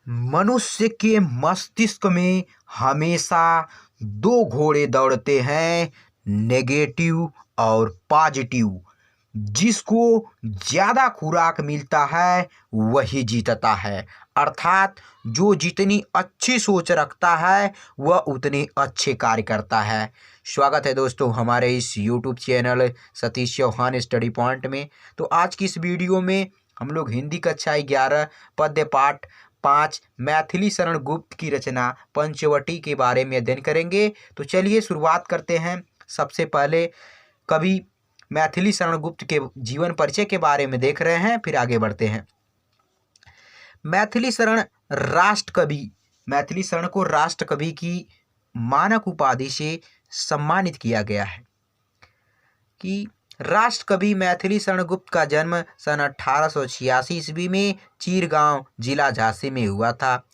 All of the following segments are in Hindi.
मनुष्य के मस्तिष्क में हमेशा दो घोड़े दौड़ते हैं, नेगेटिव और पॉजिटिव। जिसको ज़्यादा खुराक मिलता है वही जीतता है। अर्थात जो जितनी अच्छी सोच रखता है वह उतने अच्छे कार्य करता है। स्वागत है दोस्तों हमारे इस YouTube channel Satish Chauhan study point में। तो आज की इस वीडियो में हम लोग हिंदी कक्षा 11 पद्य पाठ 5 मैथिली शरण गुप्त की रचना पंचवटी के बारे में अध्ययन करेंगे। तो चलिए शुरुआत करते हैं। सबसे पहले कवि मैथिली शरण गुप्त के जीवन परिचय के बारे में देख रहे हैं, फिर आगे बढ़ते हैं। मैथिली शरण को राष्ट्र कवि की मानक उपाधि से सम्मानित किया गया है कि राष्ट्र कवि मैथिली शरण गुप्त का जन्म सन 1886 ईस्वी में चीरगांव जिला झांसी में हुआ था।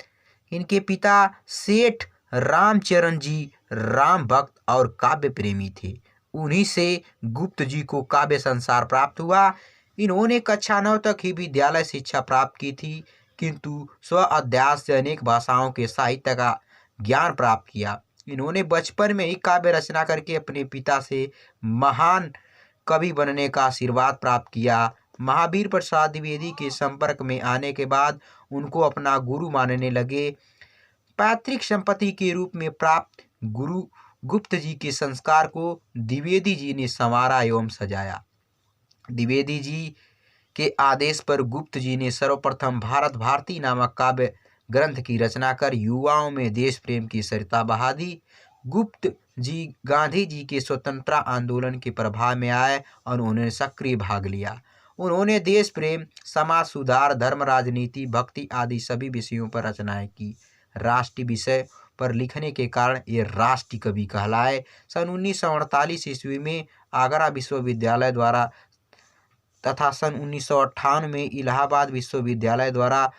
इनके पिता सेठ रामचरण जी राम भक्त और काव्य प्रेमी थे। उन्हीं से गुप्त जी को काव्य संसार प्राप्त हुआ। इन्होंने कक्षा 9 तक ही विद्यालय शिक्षा प्राप्त की थी, किंतु स्व अध्यास से अनेक भाषाओं के साहित्य का ज्ञान प्राप्त किया। इन्होंने बचपन में ही काव्य रचना करके अपने पिता से महान कवि बनने का आशीर्वाद प्राप्त किया। महावीर प्रसाद द्विवेदी के संपर्क में आने के बाद उनको अपना गुरु मानने लगे। पैतृक संपत्ति के रूप में प्राप्त गुरु गुप्त जी के संस्कार को द्विवेदी जी ने संवारा एवं सजाया। द्विवेदी जी के आदेश पर गुप्त जी ने सर्वप्रथम भारत भारती नामक काव्य ग्रंथ की रचना कर युवाओं में देश प्रेम की सरिता बहा दी। गुप्त जी गांधी जी के स्वतंत्रता आंदोलन के प्रभाव में आए और उन्होंने सक्रिय भाग लिया। उन्होंने देश प्रेम, समाज सुधार, धर्म, राजनीति, भक्ति आदि सभी विषयों पर रचनाएं की। राष्ट्रीय विषय पर लिखने के कारण ये राष्ट्रीय कवि कहलाए। सन 1948 ईस्वी में आगरा विश्वविद्यालय द्वारा तथा सन 1958 में इलाहाबाद विश्वविद्यालय द्वारा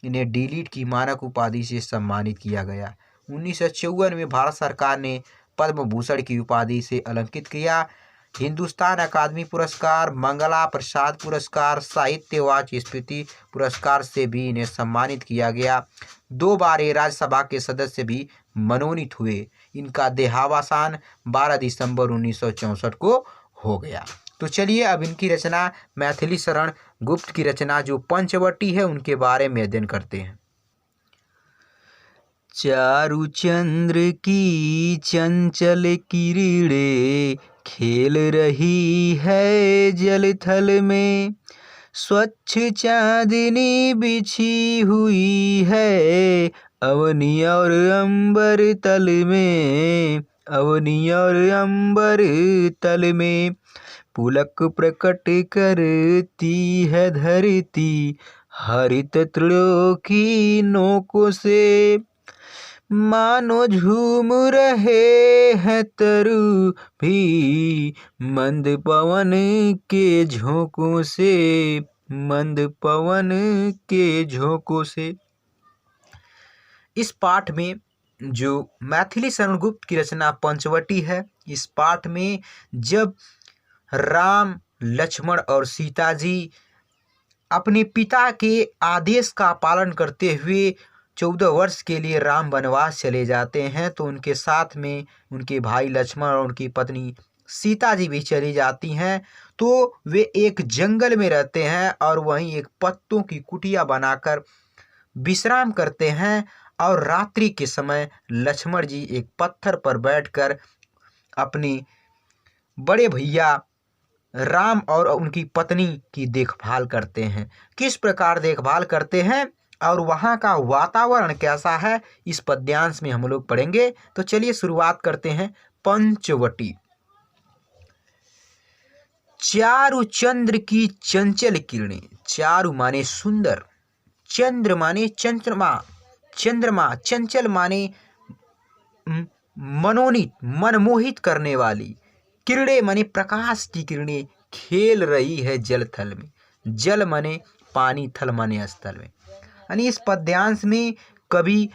इन्हें डीलिट की मानक उपाधि से सम्मानित किया गया। 1954 में भारत सरकार ने पद्म भूषण की उपाधि से अलंकृत किया। हिंदुस्तान अकादमी पुरस्कार, मंगला प्रसाद पुरस्कार, साहित्य वाचस्पति पुरस्कार से भी इन्हें सम्मानित किया गया। 2 बार ये राज्यसभा के सदस्य भी मनोनीत हुए। इनका देहावसान 12 दिसंबर 1964 को हो गया। तो चलिए अब इनकी रचना मैथिली शरण गुप्त की रचना जो पंचवटी है उनके बारे में अध्ययन करते हैं। चारु चंद्र की चंचल किरणें खेल रही है जल थल में, स्वच्छ चांदनी बिछी हुई है अवनी और अंबर तल में, अवनी और अंबर तल में। पुलक प्रकट करती है धरती हरित तृणों की नोकों से, मानो झूम रहे हैं तरु भी मंद पवन के झोंकों से, मंद पवन के झोंकों से। इस पाठ में जो मैथिली शरण गुप्त की रचना पंचवटी है, इस पाठ में जब राम, लक्ष्मण और सीता जी अपने पिता के आदेश का पालन करते हुए 14 वर्ष के लिए राम वनवास चले जाते हैं, तो उनके साथ में उनके भाई लक्ष्मण और उनकी पत्नी सीता जी भी चली जाती हैं। तो वे एक जंगल में रहते हैं और वहीं एक पत्तों की कुटिया बनाकर विश्राम करते हैं। और रात्रि के समय लक्ष्मण जी एक पत्थर पर बैठकर अपने बड़े भैया राम और उनकी पत्नी की देखभाल करते हैं। किस प्रकार देखभाल करते हैं और वहाँ का वातावरण कैसा है, इस पद्यांश में हम लोग पढ़ेंगे। तो चलिए शुरुआत करते हैं। पंचवटी। चारु चंद्र की चंचल किरणें, चारु माने सुंदर, चंद्र माने चंद्रमा, चंद्रमा, चंचल माने मनोनीत, मनमोहित करने वाली, किरणें माने प्रकाश की किरणें खेल रही है जल थल में। जल माने पानी, थल माने स्थल में। यानी इस पद्यांश में कवि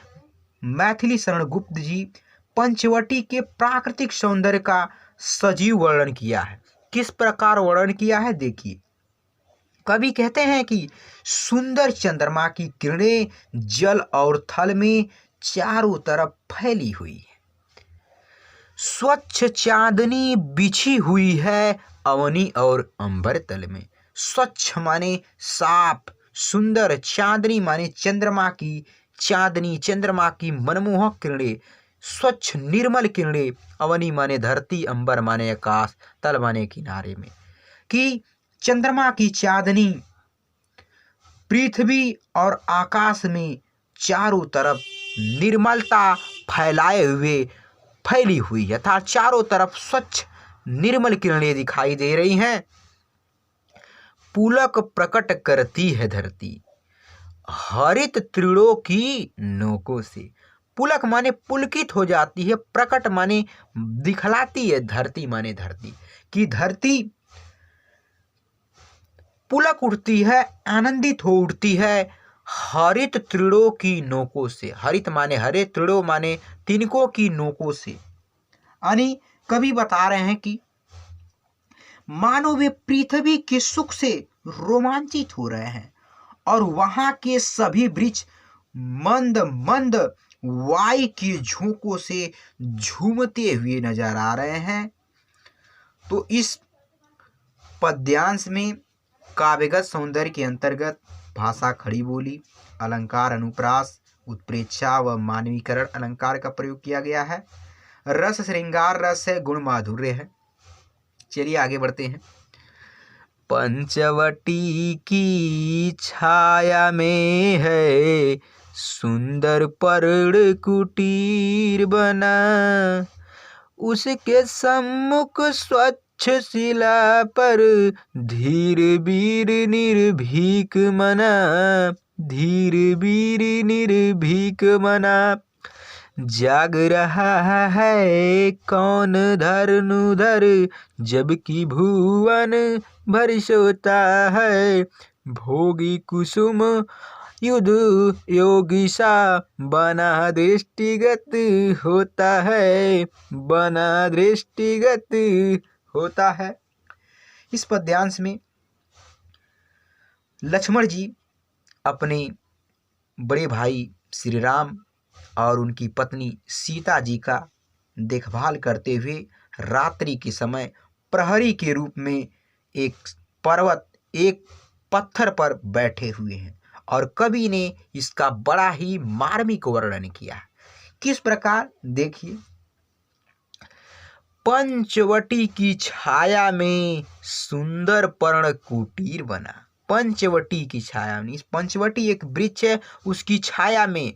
मैथिली शरण गुप्त जी पंचवटी के प्राकृतिक सौंदर्य का सजीव वर्णन किया है। किस प्रकार वर्णन किया है देखिए। कवि कहते हैं कि सुंदर चंद्रमा की किरणें जल और थल में चारों तरफ फैली हुई है। स्वच्छ चांदनी बिछी हुई है अवनी और अंबर तल में। स्वच्छ माने साफ, सुंदर, चांदनी माने चंद्रमा की चांदनी, चंद्रमा की मनमोहक किरणें, स्वच्छ निर्मल किरणें, अवनी माने धरती, अंबर माने आकाश, तल माने किनारे में, कि चंद्रमा की चांदनी पृथ्वी और आकाश में चारों तरफ निर्मलता फैलाए हुए फैली हुई है, अर्थात चारों तरफ स्वच्छ निर्मल किरणें दिखाई दे रही हैं। पुलक प्रकट करती है धरती हरित तृणों की नोकों से। पुलक माने पुलकित हो जाती है, प्रकट माने दिखलाती है, धरती माने धरती, कि धरती पुलक उठती है, आनंदित हो उठती है हरित तृणों की नोकों से। हरित माने हरे, तृणों माने तिनकों की नोकों से। यानी कवि बता रहे हैं कि मानो वे पृथ्वी के सुख से रोमांचित हो रहे हैं और वहां के सभी वृक्ष मंद मंद वायु के झोंकों से झूमते हुए नजर आ रहे हैं। तो इस पद्यांश में काव्यगत सौंदर्य के अंतर्गत भाषा, खड़ी बोली, अलंकार, अनुप्रास, उत्प्रेक्षा व मानवीकरण अलंकार का प्रयोग किया गया है। रस श्रृंगार रस है, गुण माधुर्य है। चलिए आगे बढ़ते हैं। पंचवटी की छाया में है सुंदर पर्ण कुटीर बना, उसके सम्मुख स्वच्छ शिला पर धीर वीर निर्भीक मना, धीर वीर निर्भीक मना। जाग रहा है कौन धनुधर, जबकि भुवन भर सोता है। भोगी कुसुम युद्ध योगी सा, बना दृष्टिगत होता है, बना दृष्टिगत होता है। इस पद्यांश में लक्ष्मण जी अपने बड़े भाई श्री राम और उनकी पत्नी सीता जी का देखभाल करते हुए रात्रि के समय प्रहरी के रूप में एक पर्वत, एक पत्थर पर बैठे हुए हैं और कवि ने इसका बड़ा ही मार्मिक वर्णन किया। किस प्रकार, देखिए। पंचवटी की छाया में सुंदर पर्ण कुटीर बना। पंचवटी की छाया में, इस पंचवटी एक वृक्ष है, उसकी छाया में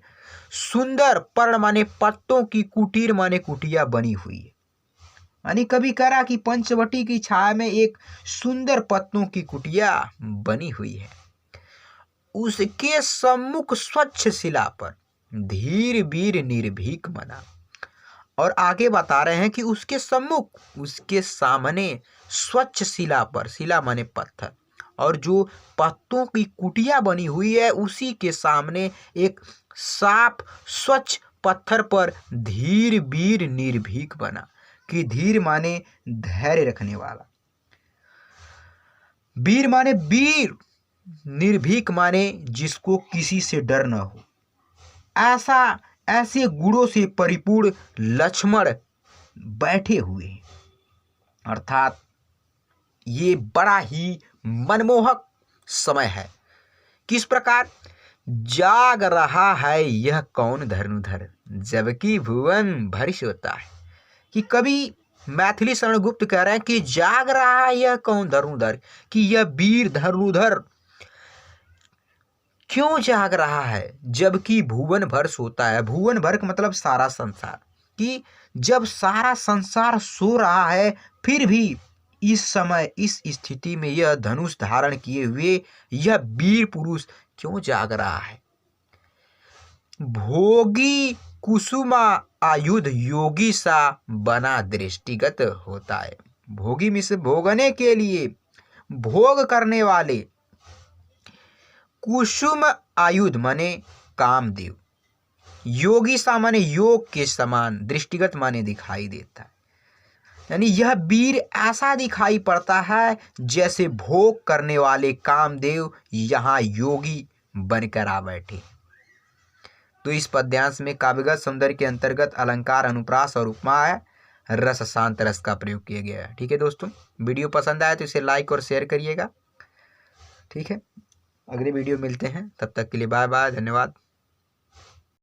सुंदर पर्ण माने पत्तों की, कुटीर माने कुटिया बनी हुई है। यानी कभी कहा कि पंचवटी की छाया में एक सुंदर पत्तों की कुटिया बनी हुई है। उसके सम्मुख स्वच्छ शिला पर धीर वीर निर्भीक मना। और आगे बता रहे हैं कि उसके सम्मुख, उसके सामने स्वच्छ शिला पर, शिला माने पत्थर, और जो पत्तों की कुटिया बनी हुई है उसी के सामने एक साफ स्वच्छ पत्थर पर धीर वीर निर्भीक बना, कि धीर माने धैर्य रखने वाला, वीर माने वीर, निर्भीक माने जिसको किसी से डर न हो। ऐसे गुणों से परिपूर्ण लक्ष्मण बैठे हुए हैं। अर्थात ये बड़ा ही मनमोहक समय है। किस प्रकार, जाग रहा है यह कौन धनुधर, जबकि भुवन भर सोता है। कि कवि मैथिली शरण गुप्त कह रहे हैं कि जाग रहा है यह कौन धनुधर, कि यह वीर धनुधर क्यों जाग रहा है, जबकि भुवन भर सोता है। भुवन भर का मतलब सारा संसार, कि जब सारा संसार सो रहा है फिर भी इस समय, इस स्थिति में यह धनुष धारण किए हुए यह वीर पुरुष क्यों जाग रहा है। भोगी कुसुमा आयुध योगी सा, बना दृष्टिगत होता है। भोगी में से भोगने के लिए, भोग करने वाले, कुसुम आयुध माने कामदेव, योगी सा माने योग के समान, दृष्टिगत माने दिखाई देता है। यानी यह वीर ऐसा दिखाई पड़ता है जैसे भोग करने वाले कामदेव यहाँ योगी बनकर आ बैठे। तो इस पद्यांश में काव्यगत सौंदर्य के अंतर्गत अलंकार, अनुप्रास और उपमा है, रस शांत रस का प्रयोग किया गया है। ठीक है दोस्तों, वीडियो पसंद आया तो इसे लाइक और शेयर करिएगा। ठीक है, अगले वीडियो मिलते हैं, तब तक के लिए बाय बाय, धन्यवाद।